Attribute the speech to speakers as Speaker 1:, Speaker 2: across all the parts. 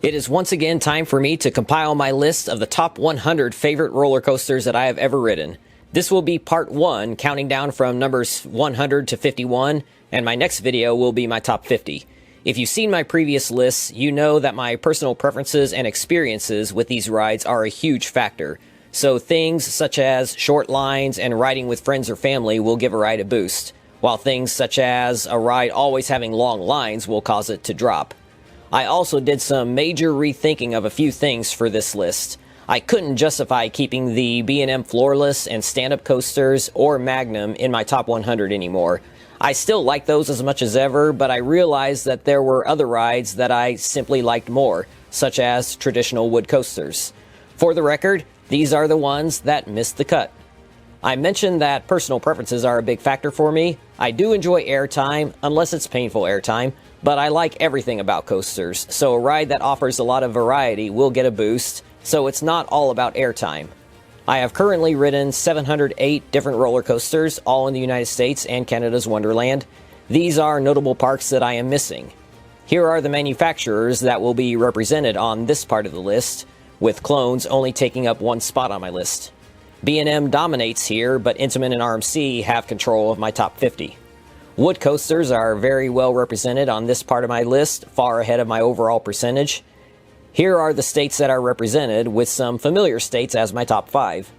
Speaker 1: It is once again time for me to compile my list of the top 100 favorite roller coasters that I have ever ridden. This will be part 1, counting down from numbers 100 to 51, and my next video will be my top 50. If you've seen my previous lists, you know that my personal preferences and experiences with these rides are a huge factor. So things such as short lines and riding with friends or family will give a ride a boost, while things such as a ride always having long lines will cause it to drop. I also did some major rethinking of a few things for this list. I couldn't justify keeping the B&M Floorless and stand-up coasters or Magnum in my top 100 anymore. I still like those as much as ever, but I realized that there were other rides that I simply liked more, such as traditional wood coasters. For the record, these are the ones that missed the cut. I mentioned that personal preferences are a big factor for me. I do enjoy airtime, unless it's painful airtime, but I like everything about coasters, so a ride that offers a lot of variety will get a boost, so it's not all about airtime. I have currently ridden 708 different roller coasters, all in the United States and Canada's Wonderland. These are notable parks that I am missing. Here are the manufacturers that will be represented on this part of the list, with clones only taking up one spot on my list. B&M dominates here, but Intamin and RMC have control of my top 50. Wood coasters are very well represented on this part of my list, far ahead of my overall percentage. Here are the states that are represented, with some familiar states as my top 5.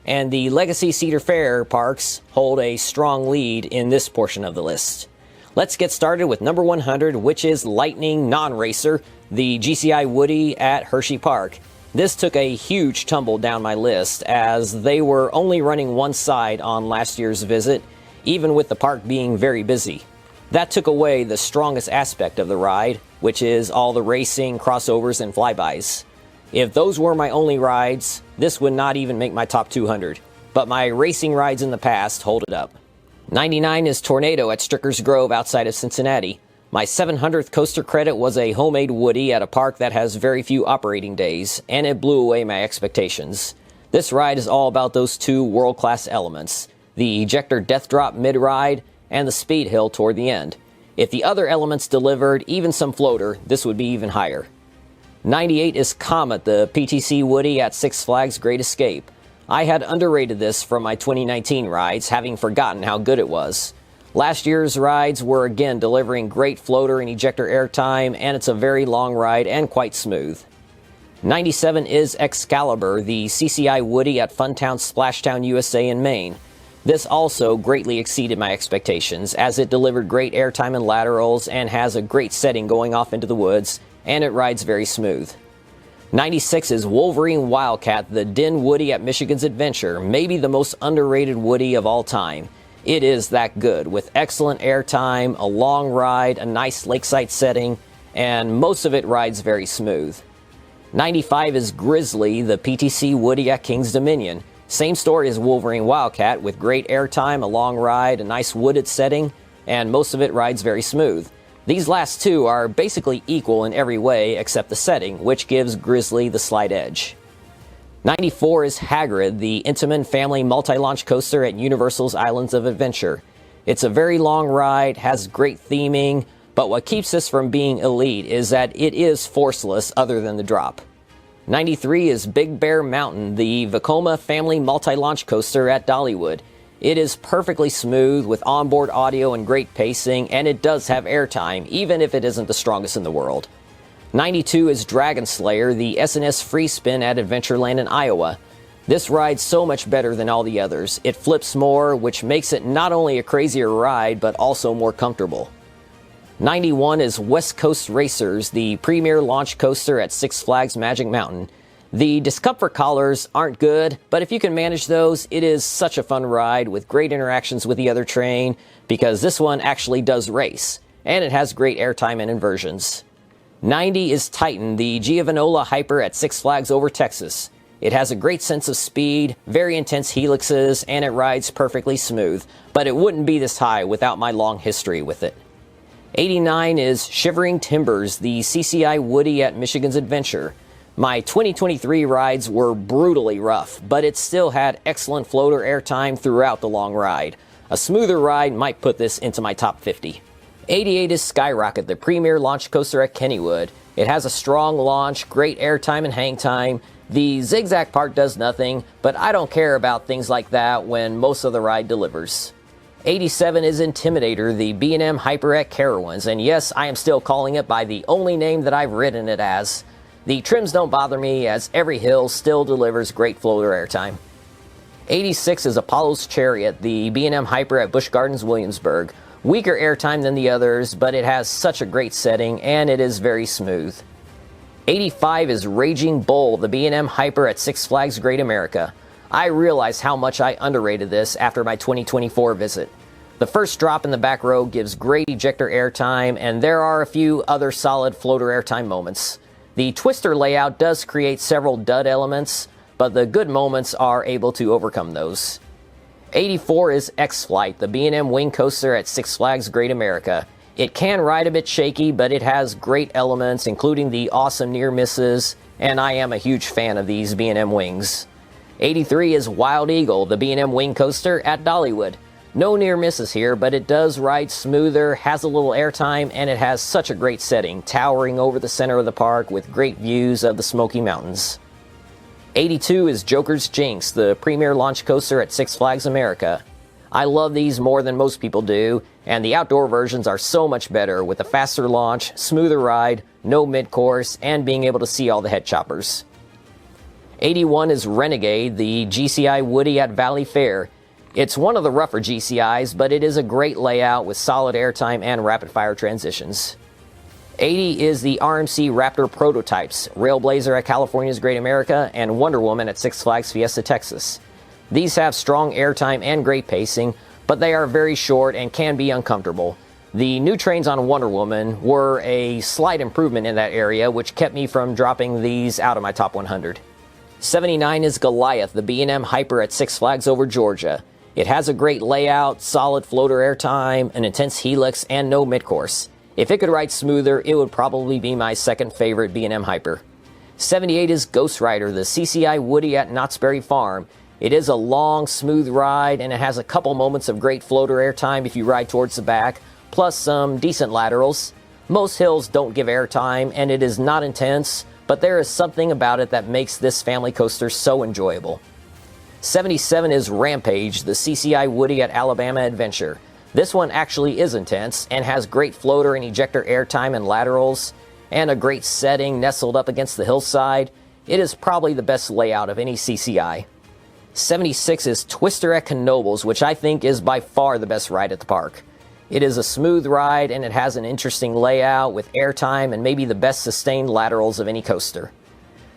Speaker 1: And the Legacy Cedar Fair parks hold a strong lead in this portion of the list. Let's get started with number 100, which is Lightning Non-Racer, the GCI Woody at Hershey Park. This took a huge tumble down my list, as they were only running one side on last year's visit, even with the park being very busy. That took away the strongest aspect of the ride, which is all the racing, crossovers, and flybys. If those were my only rides, this would not even make my top 200, but my racing rides in the past hold it up. 99 is Tornado at Strickers Grove outside of Cincinnati. My 700th coaster credit was a homemade Woody at a park that has very few operating days, and it blew away my expectations. This ride is all about those two world-class elements, the ejector death drop mid-ride and the speed hill toward the end. If the other elements delivered even some floater, this would be even higher. 98 is Comet, the PTC Woody at Six Flags Great Escape. I had underrated this from my 2019 rides, having forgotten how good it was. Last year's rides were again delivering great floater and ejector airtime, and it's a very long ride and quite smooth. 97 is Excalibur, the CCI Woody at Funtown Splashtown USA in Maine. This also greatly exceeded my expectations, as it delivered great airtime and laterals and has a great setting going off into the woods, and it rides very smooth. 96 is Wolverine Wildcat, the Den Woody at Michigan's Adventure, maybe the most underrated Woody of all time. It is that good, with excellent airtime, a long ride, a nice lakeside setting, and most of it rides very smooth. 95 is Grizzly, the PTC Woody at King's Dominion. Same story as Wolverine Wildcat, with great airtime, a long ride, a nice wooded setting, and most of it rides very smooth. These last two are basically equal in every way except the setting, which gives Grizzly the slight edge. 94 is Hagrid, the Intamin family multi-launch coaster at Universal's Islands of Adventure. It's a very long ride, has great theming, but what keeps this from being elite is that it is forceless other than the drop. 93 is Big Bear Mountain, the Vekoma family multi-launch coaster at Dollywood. It is perfectly smooth with onboard audio and great pacing, and it does have airtime, even if it isn't the strongest in the world. 92 is Dragon Slayer, the S&S Free Spin at Adventureland in Iowa. This ride's so much better than all the others. It flips more, which makes it not only a crazier ride, but also more comfortable. 91 is West Coast Racers, the premier launch coaster at Six Flags Magic Mountain. The discomfort collars aren't good, but if you can manage those, it is such a fun ride with great interactions with the other train, because this one actually does race, and it has great airtime and inversions. 90 is Titan, the Giovanola Hyper at Six Flags Over Texas. It has a great sense of speed, very intense helixes, and it rides perfectly smooth, but it wouldn't be this high without my long history with it. 89 is Shivering Timbers, the CCI Woody at Michigan's Adventure. My 2023 rides were brutally rough, but it still had excellent floater airtime throughout the long ride. A smoother ride might put this into my top 50. 88 is Skyrocket, the premier launch coaster at Kennywood. It has a strong launch, great airtime and hang time. The zigzag part does nothing, but I don't care about things like that when most of the ride delivers. 87 is Intimidator, the B&M Hyper at Carowinds, and yes, I am still calling it by the only name that I've ridden it as. The trims don't bother me, as every hill still delivers great floater airtime. 86 is Apollo's Chariot, the B&M Hyper at Busch Gardens Williamsburg. Weaker airtime than the others, but it has such a great setting, and it is very smooth. 85 is Raging Bull, the B&M Hyper at Six Flags Great America. I realized how much I underrated this after my 2024 visit. The first drop in the back row gives great ejector airtime, and there are a few other solid floater airtime moments. The twister layout does create several dud elements, but the good moments are able to overcome those. 84 is X-Flight, the B&M Wing Coaster at Six Flags Great America. It can ride a bit shaky, but it has great elements, including the awesome near misses, and I am a huge fan of these B&M wings. 83 is Wild Eagle, the B&M Wing Coaster at Dollywood. No near misses here, but it does ride smoother, has a little airtime, and it has such a great setting, towering over the center of the park with great views of the Smoky Mountains. 82 is Joker's Jinx, the premier launch coaster at Six Flags America. I love these more than most people do, and the outdoor versions are so much better with a faster launch, smoother ride, no mid-course, and being able to see all the head choppers. 81 is Renegade, the GCI Woody at Valley Fair. It's one of the rougher GCIs, but it is a great layout with solid airtime and rapid-fire transitions. 80 is the RMC Raptor prototypes, Railblazer at California's Great America, and Wonder Woman at Six Flags Fiesta Texas. These have strong airtime and great pacing, but they are very short and can be uncomfortable. The new trains on Wonder Woman were a slight improvement in that area, which kept me from dropping these out of my top 100. 79 is Goliath, the B&M Hyper at Six Flags Over Georgia. It has a great layout, solid floater airtime, an intense helix, and no midcourse. If it could ride smoother, it would probably be my second favorite B&M Hyper. 78 is Ghost Rider, the CCI Woody at Knott's Berry Farm. It is a long, smooth ride, and it has a couple moments of great floater airtime if you ride towards the back, plus some decent laterals. Most hills don't give airtime, and it is not intense, but there is something about it that makes this family coaster so enjoyable. 77 is Rampage, the CCI Woody at Alabama Adventure. This one actually is intense and has great floater and ejector airtime and laterals, and a great setting nestled up against the hillside. It is probably the best layout of any CCI. 76 is Twister at Knoebels, which I think is by far the best ride at the park. It is a smooth ride, and it has an interesting layout with airtime and maybe the best sustained laterals of any coaster.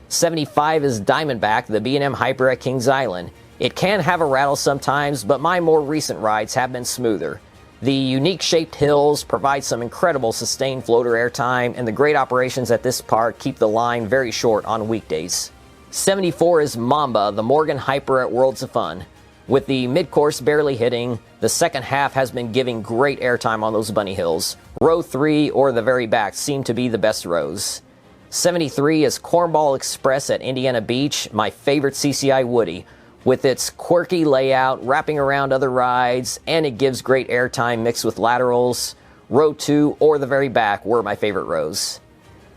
Speaker 1: 75 is Diamondback, the B&M Hyper at Kings Island. It can have a rattle sometimes, but my more recent rides have been smoother. The unique shaped hills provide some incredible sustained floater airtime, and the great operations at this park keep the line very short on weekdays. 74 is Mamba, the Morgan Hyper at Worlds of Fun. With the mid-course barely hitting, the second half has been giving great airtime on those bunny hills. Row 3 or the very back seem to be the best rows. 73 is Cornball Express at Indiana Beach, my favorite CCI Woody, with its quirky layout wrapping around other rides, and it gives great airtime mixed with laterals. Row 2 or the very back were my favorite rows.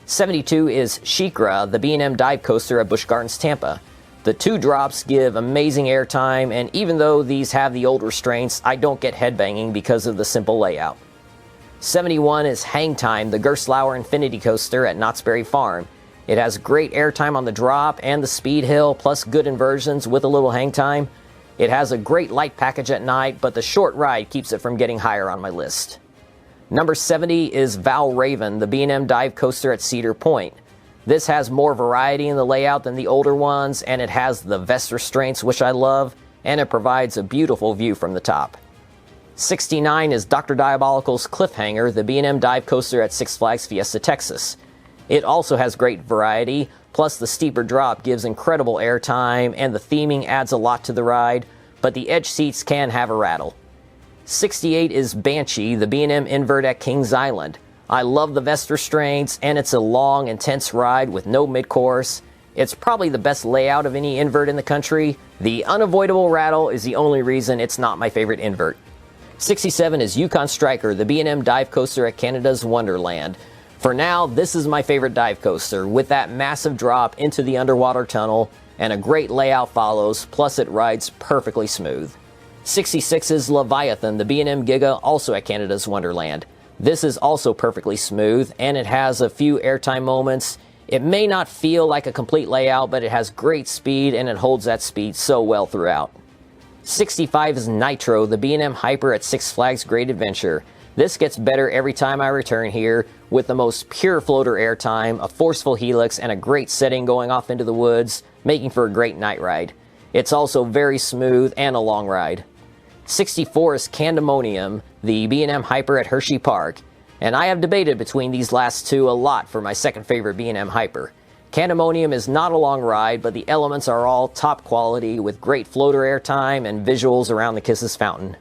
Speaker 1: 72 is SheiKra, the B&M dive coaster at Busch Gardens Tampa. The two drops give amazing airtime, and even though these have the old restraints, I don't get headbanging because of the simple layout. 71 is Hang Time, the Gerstlauer Infinity Coaster at Knott's Berry Farm. It has great airtime on the drop and the speed hill, plus good inversions with a little hang time. It has a great light package at night, but the short ride keeps it from getting higher on my list. Number 70 is Val Raven, the B&M dive coaster at Cedar Point. This has more variety in the layout than the older ones, and it has the vest restraints, which I love, and it provides a beautiful view from the top. 69 is Dr. Diabolical's Cliffhanger, the B&M dive coaster at Six Flags Fiesta Texas. It also has great variety, plus the steeper drop gives incredible airtime, and the theming adds a lot to the ride, but the edge seats can have a rattle. 68 is Banshee, the B&M invert at Kings Island. I love the vest restraints, and it's a long, intense ride with no mid-course. It's probably the best layout of any invert in the country. The unavoidable rattle is the only reason it's not my favorite invert. 67 is Yukon Striker, the B&M dive coaster at Canada's Wonderland. For now, this is my favorite dive coaster, with that massive drop into the underwater tunnel, and a great layout follows, plus it rides perfectly smooth. 66 is Leviathan, the B&M Giga, also at Canada's Wonderland. This is also perfectly smooth, and it has a few airtime moments. It may not feel like a complete layout, but it has great speed, and it holds that speed so well throughout. 65 is Nitro, the B&M Hyper at Six Flags Great Adventure. This gets better every time I return here, with the most pure floater airtime, a forceful helix, and a great setting going off into the woods, making for a great night ride. It's also very smooth and a long ride. 64 is Candemonium, the B&M Hyper at Hershey Park, and I have debated between these last two a lot for my second favorite B&M Hyper. Candemonium is not a long ride, but the elements are all top quality with great floater airtime and visuals around the Kisses Fountain.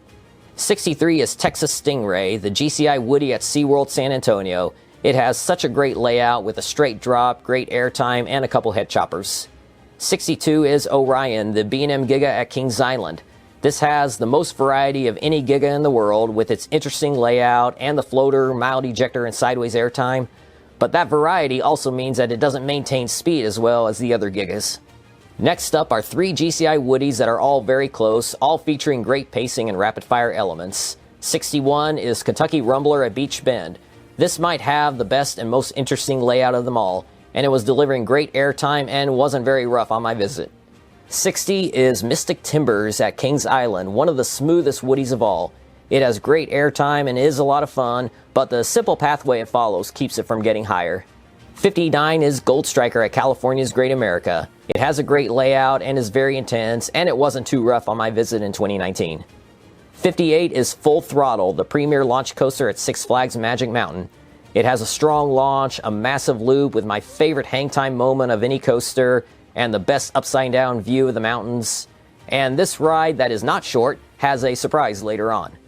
Speaker 1: 63 is Texas Stingray, the GCI Woody at SeaWorld San Antonio. It has such a great layout with a straight drop, great airtime, and a couple head choppers. 62 is Orion, the B&M Giga at Kings Island. This has the most variety of any Giga in the world with its interesting layout and the floater, mild ejector, and sideways airtime. But that variety also means that it doesn't maintain speed as well as the other Gigas. Next up are three GCI Woodies that are all very close, all featuring great pacing and rapid-fire elements. 61 is Kentucky Rumbler at Beach Bend. This might have the best and most interesting layout of them all, and it was delivering great airtime and wasn't very rough on my visit. 60 is Mystic Timbers at Kings Island, one of the smoothest Woodies of all. It has great airtime and is a lot of fun, but the simple pathway it follows keeps it from getting higher. 59 is Gold Striker at California's Great America. It has a great layout and is very intense, and it wasn't too rough on my visit in 2019. 58 is Full Throttle, the premier launch coaster at Six Flags Magic Mountain. It has a strong launch, a massive loop with my favorite hang time moment of any coaster, and the best upside down view of the mountains. And this ride that is not short has a surprise later on.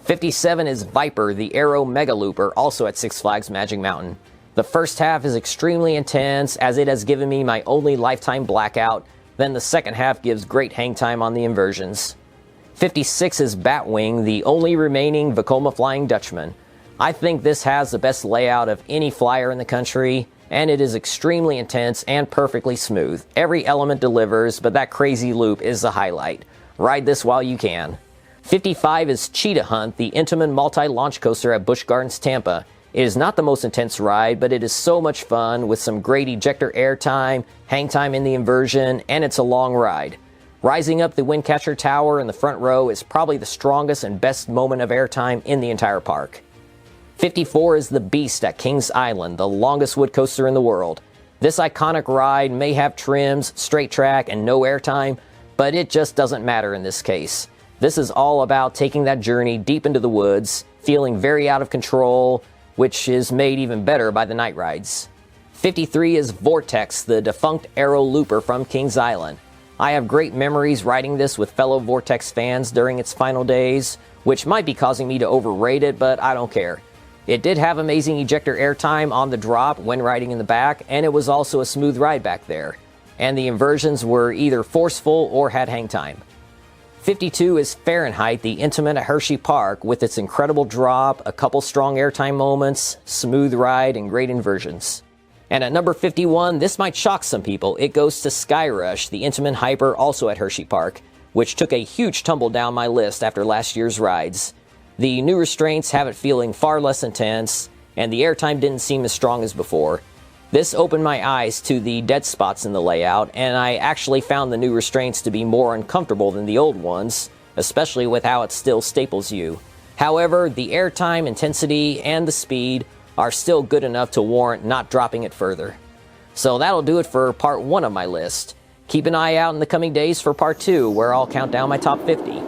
Speaker 1: 57 is Viper, the Aero Mega Looper, also at Six Flags Magic Mountain. The first half is extremely intense, as it has given me my only lifetime blackout, then the second half gives great hang time on the inversions. 56 is Batwing, the only remaining Vekoma Flying Dutchman. I think this has the best layout of any flyer in the country, and it is extremely intense and perfectly smooth. Every element delivers, but that crazy loop is the highlight. Ride this while you can. 55 is Cheetah Hunt, the Intamin multi-launch coaster at Busch Gardens, Tampa. It is not the most intense ride, but it is so much fun with some great ejector airtime, hang time in the inversion, and it's a long ride. Rising up the Windcatcher Tower in the front row is probably the strongest and best moment of airtime in the entire park. 54 is the Beast at Kings Island, the longest wood coaster in the world. This iconic ride may have trims, straight track, and no airtime, but it just doesn't matter in this case. This is all about taking that journey deep into the woods, feeling very out of control, which is made even better by the night rides. 53 is Vortex, the defunct Aero Looper from Kings Island. I have great memories riding this with fellow Vortex fans during its final days, which might be causing me to overrate it, but I don't care. It did have amazing ejector airtime on the drop when riding in the back, and it was also a smooth ride back there. And the inversions were either forceful or had hang time. 52 is Fahrenheit, the Intamin at Hershey Park, with its incredible drop, a couple strong airtime moments, smooth ride, and great inversions. And at number 51, this might shock some people. It goes to Skyrush, the Intamin Hyper, also at Hershey Park, which took a huge tumble down my list after last year's rides. The new restraints have it feeling far less intense, and the airtime didn't seem as strong as before. This opened my eyes to the dead spots in the layout, and I actually found the new restraints to be more uncomfortable than the old ones, especially with how it still staples you. However, the airtime, intensity, and the speed are still good enough to warrant not dropping it further. So that'll do it for part 1 of my list. Keep an eye out in the coming days for part 2, where I'll count down my top 50.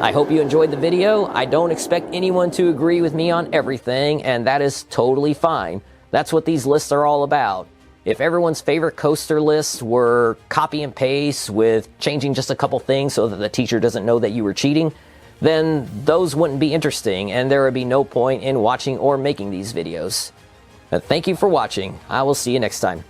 Speaker 1: I hope you enjoyed the video. I don't expect anyone to agree with me on everything, and that is totally fine. That's what these lists are all about. If everyone's favorite coaster lists were copy and paste with changing just a couple things so that the teacher doesn't know that you were cheating, then those wouldn't be interesting, and there would be no point in watching or making these videos. Thank you for watching. I will see you next time.